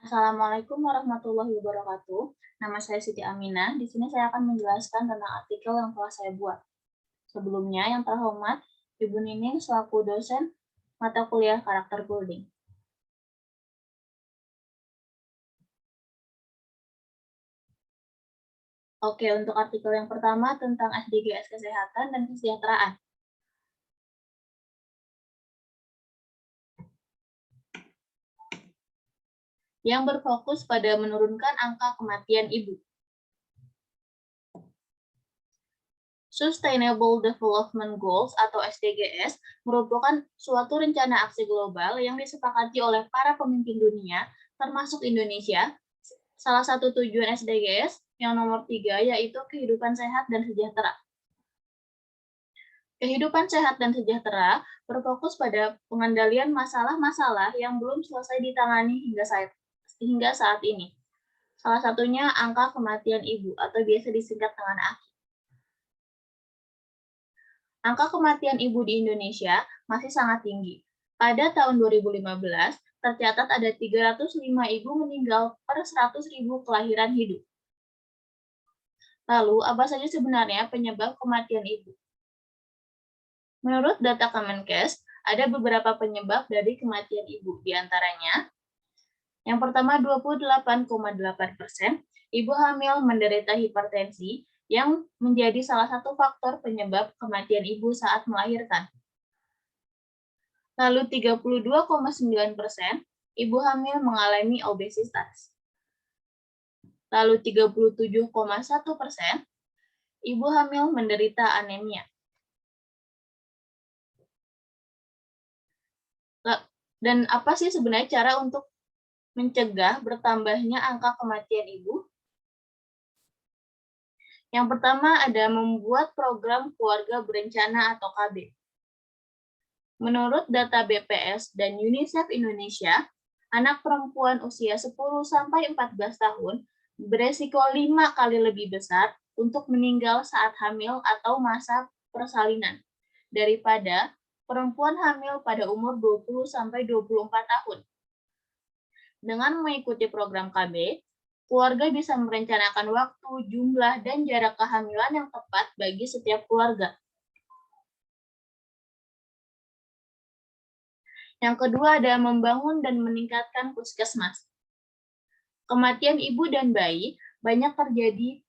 Assalamualaikum warahmatullahi wabarakatuh. Nama saya Siti Aminah. Di sini saya akan menjelaskan tentang artikel yang telah saya buat. Sebelumnya, yang terhormat, Ibu Nining selaku dosen mata kuliah karakter coding. Oke, untuk artikel yang pertama tentang SDGs Kesehatan dan Kesejahteraan. Yang berfokus pada menurunkan angka kematian ibu. Sustainable Development Goals atau SDGs merupakan suatu rencana aksi global yang disepakati oleh para pemimpin dunia, termasuk Indonesia. Salah satu tujuan SDGs yang nomor 3 yaitu kehidupan sehat dan sejahtera. Kehidupan sehat dan sejahtera berfokus pada pengendalian masalah-masalah yang belum selesai ditangani hingga saat ini. Salah satunya angka kematian ibu atau biasa disingkat dengan AKI. Angka kematian ibu di Indonesia masih sangat tinggi. Pada tahun 2015, tercatat ada 305 ibu meninggal per 100.000 kelahiran hidup. Lalu, apa saja sebenarnya penyebab kematian ibu? Menurut data Kemenkes, ada beberapa penyebab dari kematian ibu, di antaranya yang pertama 28,8% ibu hamil menderita hipertensi yang menjadi salah satu faktor penyebab kematian ibu saat melahirkan. Lalu 32,9% ibu hamil mengalami obesitas. Lalu 37,1% ibu hamil menderita anemia. Dan apa sih sebenarnya cara untuk mencegah bertambahnya angka kematian ibu? Yang pertama ada membuat program keluarga berencana atau KB. Menurut data BPS dan UNICEF Indonesia, anak perempuan usia 10-14 tahun beresiko 5 kali lebih besar untuk meninggal saat hamil atau masa persalinan daripada perempuan hamil pada umur 20-24 tahun. Dengan mengikuti program KB, keluarga bisa merencanakan waktu, jumlah, dan jarak kehamilan yang tepat bagi setiap keluarga. Yang kedua ada membangun dan meningkatkan puskesmas. Kematian ibu dan bayi banyak terjadi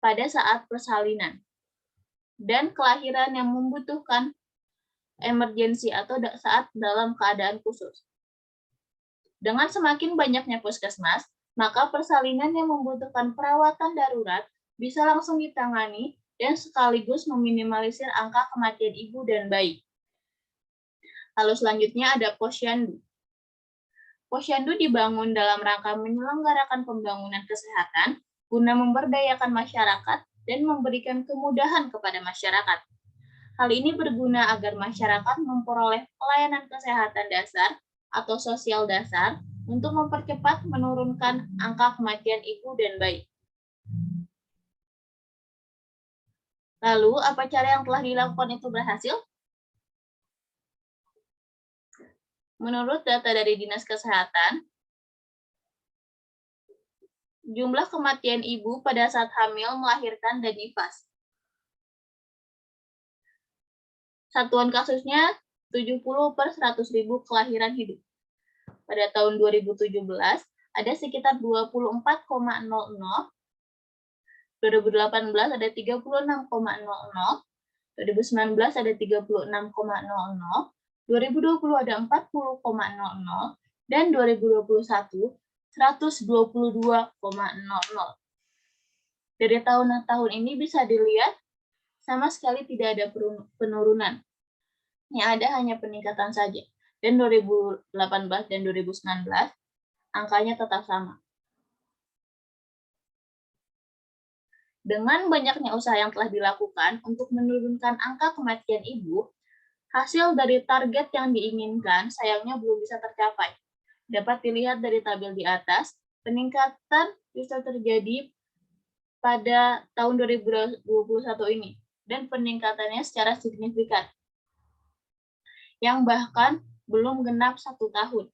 pada saat persalinan dan kelahiran yang membutuhkan emergensi atau saat dalam keadaan khusus. Dengan semakin banyaknya puskesmas, maka persalinan yang membutuhkan perawatan darurat bisa langsung ditangani dan sekaligus meminimalisir angka kematian ibu dan bayi. Lalu selanjutnya ada posyandu. Posyandu dibangun dalam rangka menyelenggarakan pembangunan kesehatan guna memberdayakan masyarakat dan memberikan kemudahan kepada masyarakat. Hal ini berguna agar masyarakat memperoleh pelayanan kesehatan dasar atau sosial dasar untuk mempercepat menurunkan angka kematian ibu dan bayi. Lalu, apa cara yang telah dilakukan itu berhasil? Menurut data dari Dinas Kesehatan, jumlah kematian ibu pada saat hamil, melahirkan, dan nifas. Satuan kasusnya 70 per 100.000 kelahiran hidup. Pada tahun 2017, ada sekitar 24,00, 2018 ada 36,00, 2019 ada 36,00, 2020 ada 40,00, dan 2021 122,00. Dari tahun-tahun ini bisa dilihat sama sekali tidak ada penurunan. Yang ada hanya peningkatan saja. Dan 2018 dan 2019 angkanya tetap sama. Dengan banyaknya usaha yang telah dilakukan untuk menurunkan angka kematian ibu, hasil dari target yang diinginkan sayangnya belum bisa tercapai. Dapat dilihat dari tabel di atas, peningkatan bisa terjadi pada tahun 2021 ini, dan peningkatannya secara signifikan, yang bahkan belum genap 1 tahun.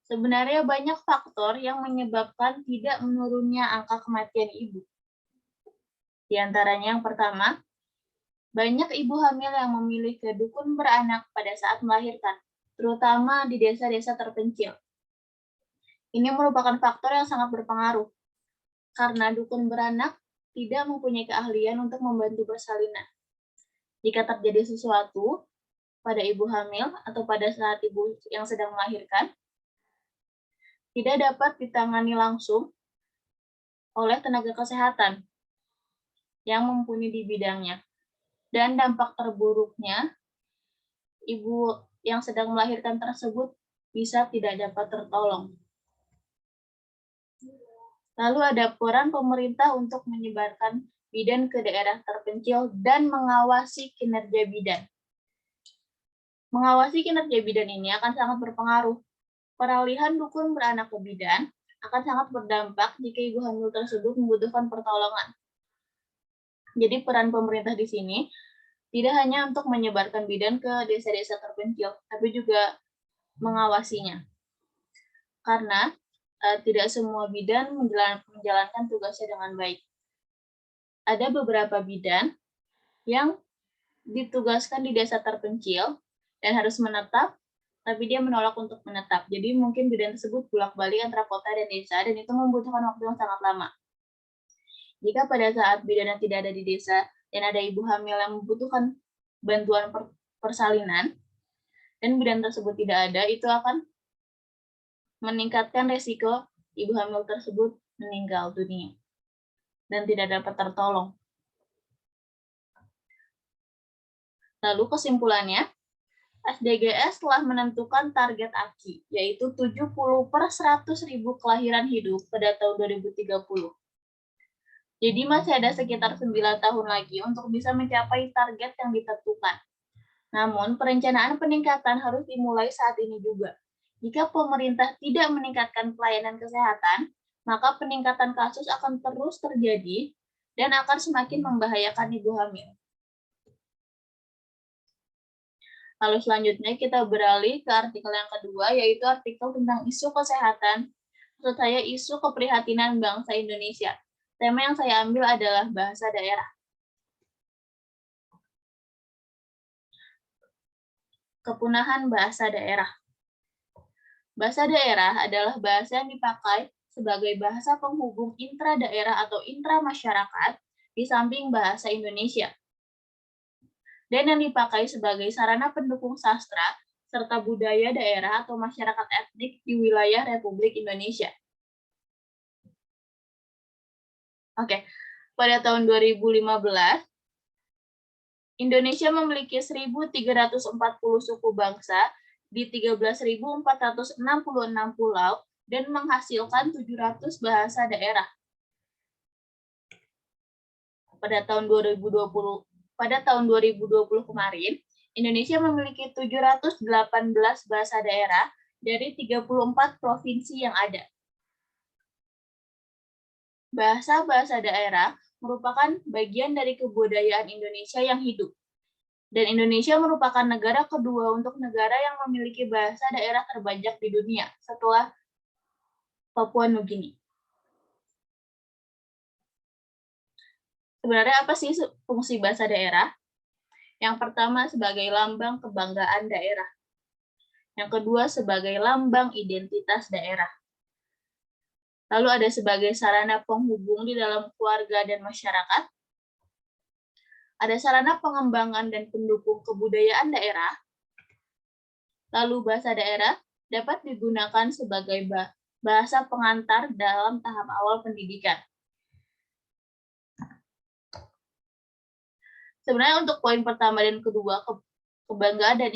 Sebenarnya banyak faktor yang menyebabkan tidak menurunnya angka kematian ibu. Di antaranya yang pertama, banyak ibu hamil yang memilih ke dukun beranak pada saat melahirkan, terutama di desa-desa terpencil. Ini merupakan faktor yang sangat berpengaruh, karena dukun beranak tidak mempunyai keahlian untuk membantu persalinan. Jika terjadi sesuatu pada ibu hamil atau pada saat ibu yang sedang melahirkan, tidak dapat ditangani langsung oleh tenaga kesehatan yang mumpuni di bidangnya. Dan dampak terburuknya, ibu yang sedang melahirkan tersebut bisa tidak dapat tertolong. Lalu ada peran pemerintah untuk menyebarkan bidan ke daerah terpencil dan mengawasi kinerja bidan. Mengawasi kinerja bidan ini akan sangat berpengaruh. Peralihan dukun beranak ke bidan akan sangat berdampak jika ibu hamil tersebut membutuhkan pertolongan. Jadi peran pemerintah di sini tidak hanya untuk menyebarkan bidan ke desa-desa terpencil, tapi juga mengawasinya. Karena tidak semua bidan menjalankan tugasnya dengan baik. Ada beberapa bidan yang ditugaskan di desa terpencil dan harus menetap, tapi dia menolak untuk menetap. Jadi mungkin bidan tersebut bolak-balik antara kota dan desa, dan itu membutuhkan waktu yang sangat lama. Jika pada saat bidan yang tidak ada di desa dan ada ibu hamil yang membutuhkan bantuan persalinan, dan bidan tersebut tidak ada, itu akan meningkatkan resiko ibu hamil tersebut meninggal dunia dan tidak dapat tertolong. Lalu kesimpulannya, SDGs telah menentukan target AKI, yaitu 70/100.000 kelahiran hidup pada tahun 2030. Jadi masih ada sekitar 9 tahun lagi untuk bisa mencapai target yang ditentukan. Namun, perencanaan peningkatan harus dimulai saat ini juga. Jika pemerintah tidak meningkatkan pelayanan kesehatan, maka peningkatan kasus akan terus terjadi dan akan semakin membahayakan ibu hamil. Lalu selanjutnya kita beralih ke artikel yang kedua, yaitu artikel tentang isu kesehatan. Maksud saya isu keprihatinan bangsa Indonesia. Tema yang saya ambil adalah bahasa daerah. Kepunahan bahasa daerah. Bahasa daerah adalah bahasa yang dipakai sebagai bahasa penghubung intra-daerah atau intra-masyarakat di samping bahasa Indonesia, dan yang dipakai sebagai sarana pendukung sastra serta budaya daerah atau masyarakat etnik di wilayah Republik Indonesia. Oke, pada tahun 2015, Indonesia memiliki 1.340 suku bangsa di 13.466 pulau dan menghasilkan 700 bahasa daerah. Pada tahun 2020 kemarin, Indonesia memiliki 718 bahasa daerah dari 34 provinsi yang ada. Bahasa-bahasa daerah merupakan bagian dari kebudayaan Indonesia yang hidup. Dan Indonesia merupakan negara kedua untuk negara yang memiliki bahasa daerah terbanyak di dunia setelah Papua Nugini. Sebenarnya apa sih fungsi bahasa daerah? Yang pertama sebagai lambang kebanggaan daerah. Yang kedua sebagai lambang identitas daerah. Lalu ada sebagai sarana penghubung di dalam keluarga dan masyarakat. Ada sarana pengembangan dan pendukung kebudayaan daerah. Lalu bahasa daerah dapat digunakan sebagai bahasa pengantar dalam tahap awal pendidikan. Sebenarnya untuk poin pertama dan kedua, kebanggaan dan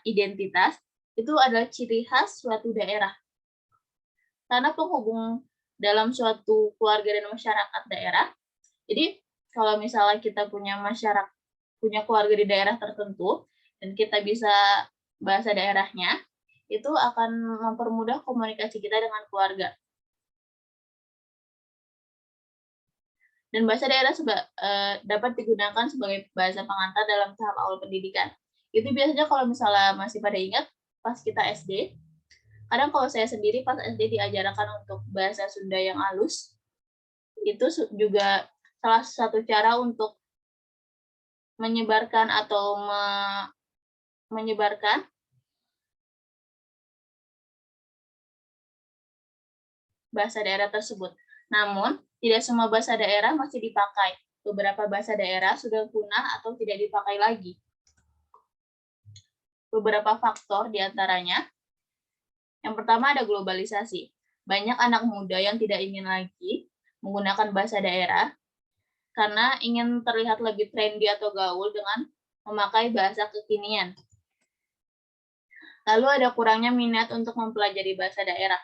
identitas, itu adalah ciri khas suatu daerah. Karena penghubung dalam suatu keluarga dan masyarakat daerah. Jadi kalau misalnya kita punya keluarga di daerah tertentu dan kita bisa bahasa daerahnya, itu akan mempermudah komunikasi kita dengan keluarga. Dan bahasa daerah dapat digunakan sebagai bahasa pengantar dalam tahap awal pendidikan. Itu biasanya kalau misalnya masih pada ingat, pas kita SD, Kadang kalau saya sendiri pas SD diajarkan untuk bahasa Sunda yang halus, itu juga salah satu cara untuk menyebarkan atau menyebarkan bahasa daerah tersebut. Namun, tidak semua bahasa daerah masih dipakai. Beberapa bahasa daerah sudah punah atau tidak dipakai lagi. Beberapa faktor diantaranya, yang pertama ada globalisasi. Banyak anak muda yang tidak ingin lagi menggunakan bahasa daerah karena ingin terlihat lebih trendy atau gaul dengan memakai bahasa kekinian. Lalu ada kurangnya minat untuk mempelajari bahasa daerah.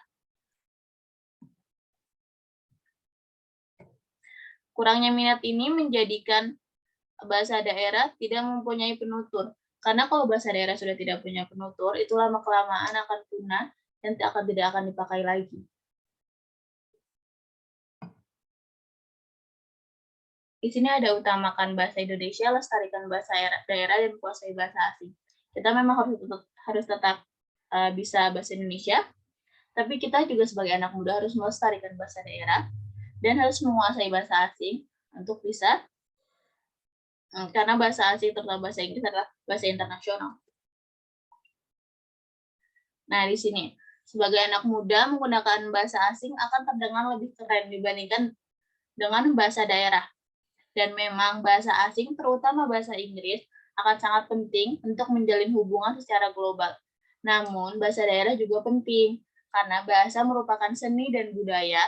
Kurangnya minat ini menjadikan bahasa daerah tidak mempunyai penutur. Karena kalau bahasa daerah sudah tidak punya penutur, itu lama-kelamaan akan punah dan tidak akan dipakai lagi. Di sini ada utamakan bahasa Indonesia, lestarikan bahasa daerah, dan kuasai bahasa asing. Kita memang harus tetap bisa bahasa Indonesia, tapi kita juga sebagai anak muda harus melestarikan bahasa daerah dan harus menguasai bahasa asing untuk bisa, karena bahasa asing terutama bahasa Inggris adalah bahasa internasional. Nah, di sini, sebagai anak muda menggunakan bahasa asing akan terdengar lebih keren dibandingkan dengan bahasa daerah. Dan memang bahasa asing, terutama bahasa Inggris, akan sangat penting untuk menjalin hubungan secara global. Namun, bahasa daerah juga penting, karena bahasa merupakan seni dan budaya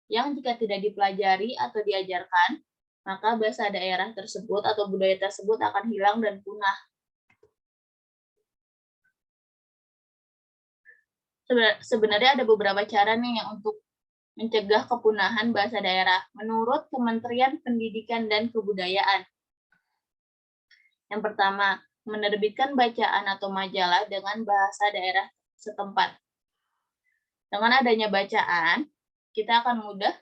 yang jika tidak dipelajari atau diajarkan, maka bahasa daerah tersebut atau budaya tersebut akan hilang dan punah. Sebenarnya ada beberapa cara nih untuk mencegah kepunahan bahasa daerah menurut Kementerian Pendidikan dan Kebudayaan. Yang pertama, menerbitkan bacaan atau majalah dengan bahasa daerah setempat. Dengan adanya bacaan, kita akan mudah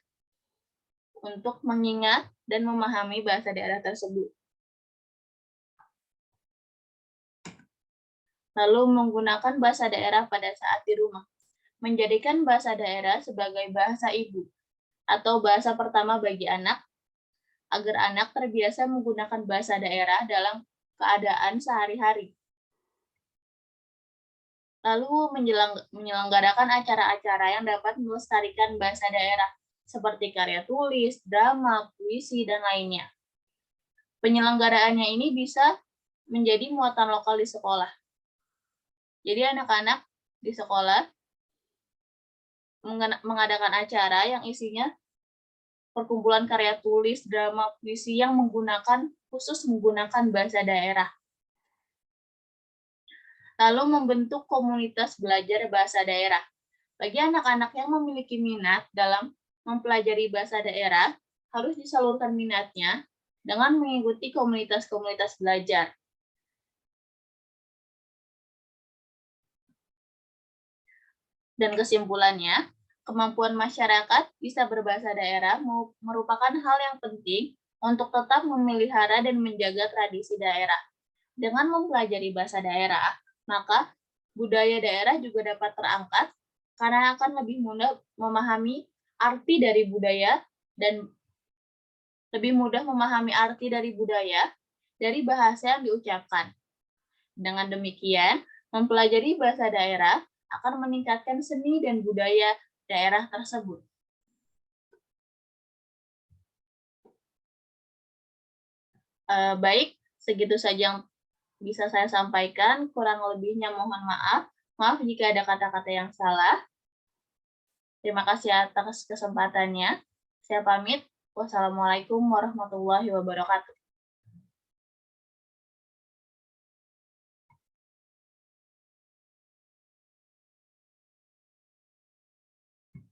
untuk mengingat dan memahami bahasa daerah tersebut. Lalu menggunakan bahasa daerah pada saat di rumah. Menjadikan bahasa daerah sebagai bahasa ibu atau bahasa pertama bagi anak, agar anak terbiasa menggunakan bahasa daerah dalam keadaan sehari-hari. Lalu menyelenggarakan acara-acara yang dapat melestarikan bahasa daerah, seperti karya tulis, drama, puisi, dan lainnya. Penyelenggaraannya ini bisa menjadi muatan lokal di sekolah. Jadi anak-anak di sekolah mengadakan acara yang isinya perkumpulan karya tulis, drama, puisi yang khusus menggunakan bahasa daerah. Lalu membentuk komunitas belajar bahasa daerah. Bagi anak-anak yang memiliki minat dalam mempelajari bahasa daerah, harus disalurkan minatnya dengan mengikuti komunitas-komunitas belajar. Dan kesimpulannya, kemampuan masyarakat bisa berbahasa daerah merupakan hal yang penting untuk tetap memelihara dan menjaga tradisi daerah. Dengan mempelajari bahasa daerah, maka budaya daerah juga dapat terangkat karena akan lebih mudah memahami arti dari budaya dan lebih mudah memahami arti dari budaya dari bahasa yang diucapkan. Dengan demikian, mempelajari bahasa daerah akan meningkatkan seni dan budaya daerah tersebut. Baik, segitu saja yang bisa saya sampaikan. Kurang lebihnya mohon maaf. Maaf jika ada kata-kata yang salah. Terima kasih atas kesempatannya. Saya pamit. Wassalamualaikum warahmatullahi wabarakatuh.